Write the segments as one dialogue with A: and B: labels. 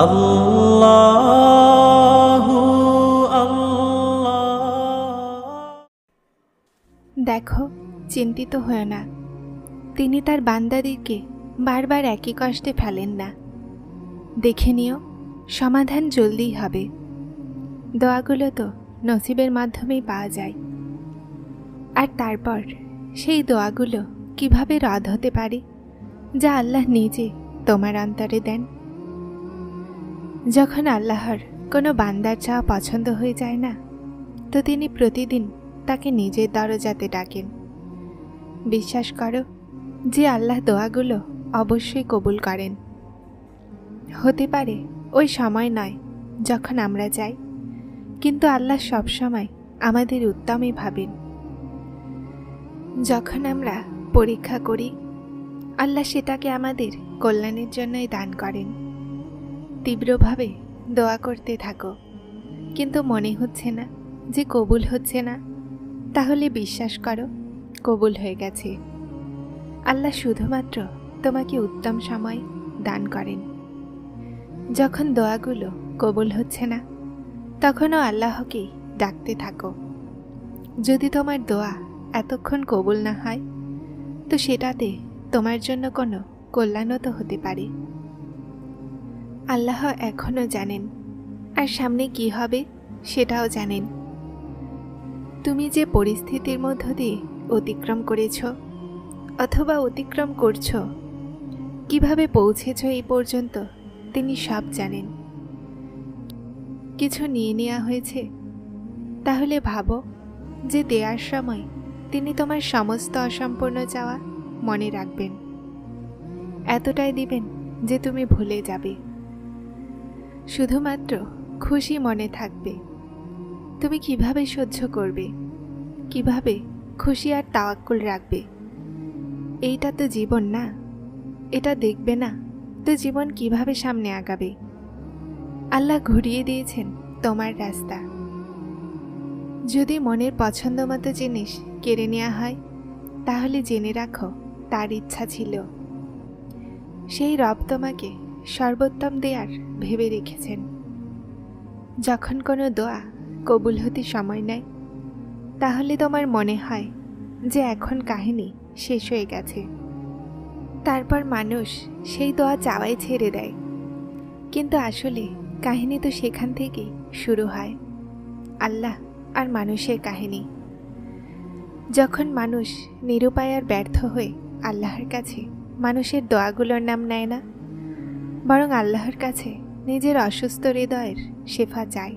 A: আল্লাহু আল্লাহ।
B: দেখো, চিন্তিত হয়ো না। তিনি তার বান্দাদেরকে বারবার একই কষ্টে ফেলেন না। দেখে নিও, সমাধান জলদিই হবে। দোয়াগুলো তো নসিবের মাধ্যমেই পাওয়া যায়। আর তারপর সেই দোয়াগুলো কিভাবে রদ হতে পারে, যা আল্লাহ নিজে তোমার অন্তরে দেন। যখন আল্লাহর কোনো বান্দার চাওয়া পছন্দ হয়ে যায় না, তো তিনি প্রতিদিন তাকে নিজের দরজাতে ডাকেন। বিশ্বাস করো যে আল্লাহ দোয়াগুলো অবশ্যই কবুল করেন। হতে পারে ওই সময় নয় যখন আমরা চাই, কিন্তু আল্লাহ সবসময় আমাদের উত্তমই ভাবেন। যখন আমরা পরীক্ষা করি, আল্লাহ সেটাকে আমাদের কল্যাণের জন্যই দান করেন। তীব্রভাবে দোয়া করতে থাকো, কিন্তু মনে হচ্ছে না যে কবুল হচ্ছে না, তাহলে বিশ্বাস করো কবুল হয়ে গেছে। আল্লাহ শুধুমাত্র তোমাকে উত্তম সময় দান করেন। যখন দোয়াগুলো কবুল হচ্ছে না, তখনও আল্লাহকেই ডাকতে থাকো। যদি তোমার দোয়া এতক্ষণ কবুল না হয়, তো সেটাতে তোমার জন্য কোনো কল্যাণও তো হতে পারে। আল্লাহ এখনও জানেন, আর সামনে কি হবে সেটাও জানেন। তুমি যে পরিস্থিতির মধ্য দিয়ে অতিক্রম করেছ অথবা অতিক্রম করছো, কিভাবে পৌঁছেছ এই পর্যন্ত, তিনি সব জানেন। কিছু নিয়ে নেওয়া হয়েছে, তাহলে ভাবো যে দেওয়ার সময় তিনি তোমার সমস্ত অসম্পূর্ণ চাওয়া মনে রাখবেন। এতটাই দিবেন যে তুমি ভুলে যাবে। শুধুমাত্র খুশি মনে থাকবে। তুমি কিভাবে সহ্য করবে, কিভাবে খুশি আর তাওয়াক্কুল রাখবে? এইটা তো জীবন না। এটা দেখবে না তো জীবন কিভাবে সামনে আগাবে? আল্লাহ ঘুরিয়ে দিয়েছেন তোমার রাস্তা। যদি মনের পছন্দ মতো জিনিস কেড়ে নেওয়া হয়, তাহলে জেনে রাখো তার ইচ্ছা ছিল। সেই রব তোমাকে সর্বোত্তম দেয়ার ভেবে রেখেছেন। যখন কোনো দোয়া কবুল হতে সময় নেয়, তাহলে তোমার মনে হয় যে এখন কাহিনী শেষ হয়ে গেছে। তারপর মানুষ সেই দোয়া চাওয়াই ছেড়ে দেয়, কিন্তু আসলে কাহিনী তো সেখান থেকেই শুরু হয়। আল্লাহ আর মানুষের কাহিনী। যখন মানুষ নিরুপায় আর ব্যর্থ হয়ে আল্লাহর কাছে মানুষের দোয়াগুলোর নাম নেয় না, বরং আল্লাহর কাছে নিজের অসুস্থ হৃদয়ের শেফা চায়।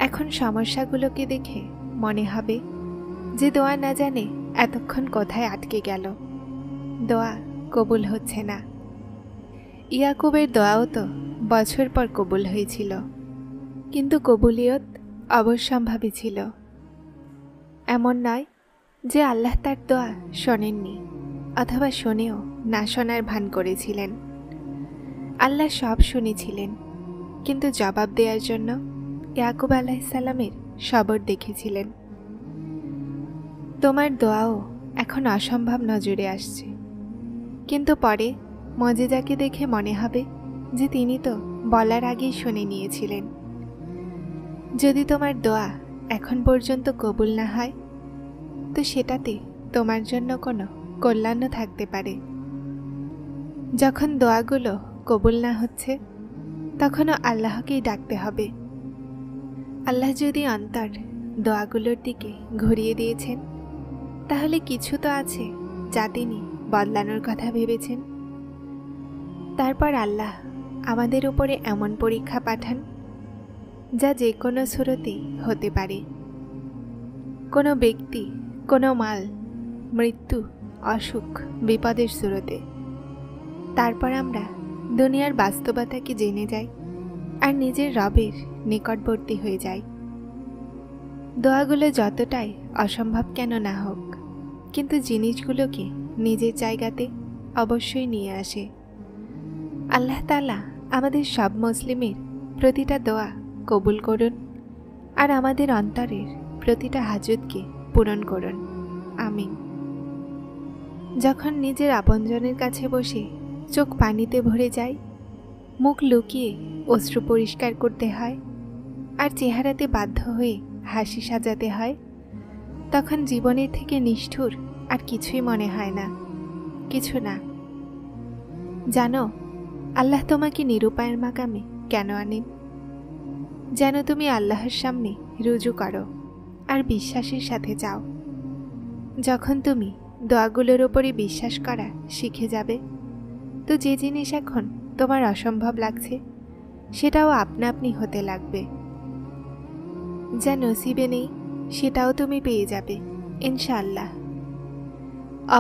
B: এখন সমস্যাগুলোকে দেখে মনে হবে যে দোয়া না জানে এতক্ষণ কোথায় আটকে গেল। দোয়া কবুল হচ্ছে না। ইয়াকুবের দোয়াও তো বছর পর কবুল হয়েছিল, কিন্তু কবুলিয়ত অবশ্যম্ভাবী ছিল। এমন নয় যে আল্লাহ তার দোয়া শোনেননি অথবা শুনেও না শোনার ভান করেছিলেন। আল্লাহ সব শুনেছিলেন, কিন্তু জবাব দেওয়ার জন্য ইয়াকুব আলাইহিসসালামের সবর দেখেছিলেন। তোমার দোয়াও এখন অসম্ভব নজরে আসছে, কিন্তু পরে মজিজাকে দেখে মনে হবে যে তিনি তো বলার আগেই শুনে নিয়েছিলেন। যদি তোমার দোয়া এখন পর্যন্ত কবুল না হয়, তো সেটাতে তোমার জন্য কোনো কল্যাণও থাকতে পারে। যখন দোয়াগুলো কবুল না হচ্ছে, তখনও আল্লাহকেই ডাকতে হবে। আল্লাহ যদি অন্তর দোয়াগুলোর দিকে ঘুরিয়ে দিয়েছেন, তাহলে কিছু তো আছে যা তিনি বদলানোর কথা ভেবেছেন। তারপর আল্লাহ আমাদের উপরে এমন পরীক্ষা পাঠান যা যে কোনো সুরতেই হতে পারে। কোনো ব্যক্তি, কোনো মাল, মৃত্যু, অসুখ, বিপদের সুরতে। তারপর আমরা দুনিয়ার বাস্তবতাকে জেনে যাই আর নিজের রবের নিকটবর্তী হয়ে যাই। দোয়াগুলো যতটাই অসম্ভব কেন না হোক, কিন্তু জিনিসগুলোকে নিজের জায়গাতে অবশ্যই নিয়ে আসে। আল্লাহ তাআলা আমাদের সব মুসলিমের প্রতিটা দোয়া কবুল করুন আর আমাদের অন্তরের প্রতিটা হাজতকে পূরণ করুন। আমিন। যখন নিজের আপনজনের কাছে বসে চোখ পানিতে ভরে যায়, মুখ লুকিয়ে অশ্রু পরিষ্কার করতে হয় আর চেহারাতে বাধ্য হয়ে হাসি সাজাতে হয়, তখন জীবনের থেকে নিষ্ঠুর আর কিছুই মনে হয় না, কিছু না। জানো, আল্লাহ তোমাকে নিরুপায়ের মাকামে কেন আনেন? যেন তুমি আল্লাহর সামনে রুজু করো আর বিশ্বাসের সাথে যাও। যখন তুমি দোয়াগুলোর ওপরে বিশ্বাস করা শিখে যাবে, তো যে জিনিস এখন তোমার অসম্ভব লাগছে সেটাও আপনা আপনি হতে লাগবে। যা নসিবে নেই সেটাও তুমি পেয়ে যাবে ইনশাআল্লাহ।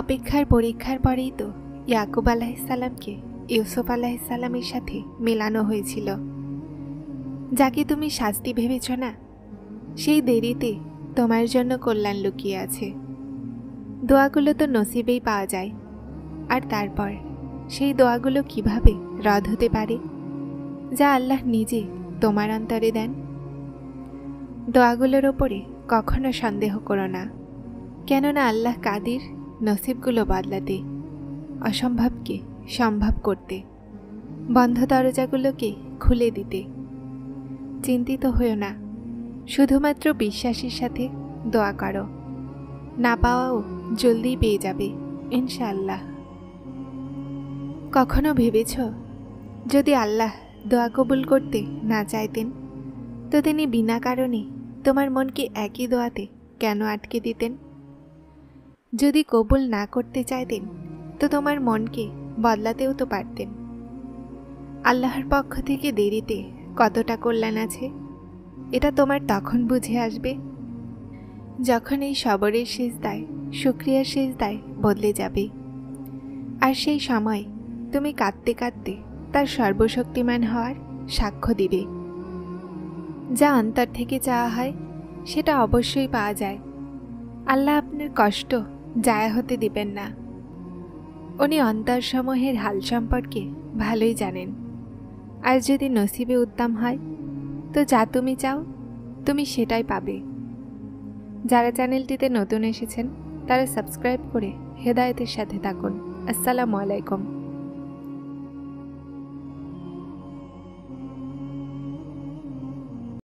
B: অপেক্ষার পরীক্ষার পরেই তো ইয়াকুব আলাইহিসসালামকে ইউসুফ আলাইহিসসালামের সাথে মেলানো হয়েছিল। যাকে তুমি শাস্তি ভেবেছ না, সেই দেরিতে তোমার জন্য কল্যাণ লুকিয়ে আছে। দোয়াগুলো তো নসিবেই পাওয়া যায়, আর তারপর সেই দোয়াগুলো কিভাবে রদ হতে পারে যা আল্লাহ নিজে তোমার অন্তরে দেন? দোয়াগুলোর ওপরে কখনো সন্দেহ করো না, কেননা আল্লাহ কাদির নসিবগুলো বদলাতে, অসম্ভবকে সম্ভব করতে, বন্ধ দরজাগুলোকে খুলে দিতে। চিন্তিত হইও না, শুধুমাত্র বিশ্বাসের সাথে দোয়া করো, না পাওয়াও জলদি পেয়ে যাবে ইনশাআল্লাহ। কখনো ভেবেছ যদি আল্লাহ দোয়া কবুল করতে না চাইতেন তো তিনি বিনা কারণে তোমার মনকে একই দোয়াতে কেন আটকে দিতেন? যদি কবুল না করতে চাইতেন তো তোমার মনকে বদলাতেও তো পারতেন। আল্লাহর পক্ষ থেকে দেরিতে কতটা কল্যাণ আছে এটা তোমার তখন বুঝে আসবে যখন এই সবরের সিজদায় শুকরিয়ার সিজদায় বদলে যাবে, আর সেই সময় তুমি কাঁদতে কাঁদতে তার সর্বশক্তিমান হওয়ার সাক্ষ্য দিবে। যা অন্তর থেকে চাওয়া হয় সেটা অবশ্যই পাওয়া যায়। আল্লাহ আপনার কষ্ট জায়া হতে দিবেন না। উনি অন্তরসমূহের হাল সম্পর্কে ভালোই জানেন। আর যদি নসিবে উত্তম হয় তো যা তুমি চাও তুমি সেটাই পাবে। যারা চ্যানেলটিতে নতুন এসেছেন তারা সাবস্ক্রাইব করে হেদায়েতের সাথে থাকুন। আসসালামু আলাইকুম।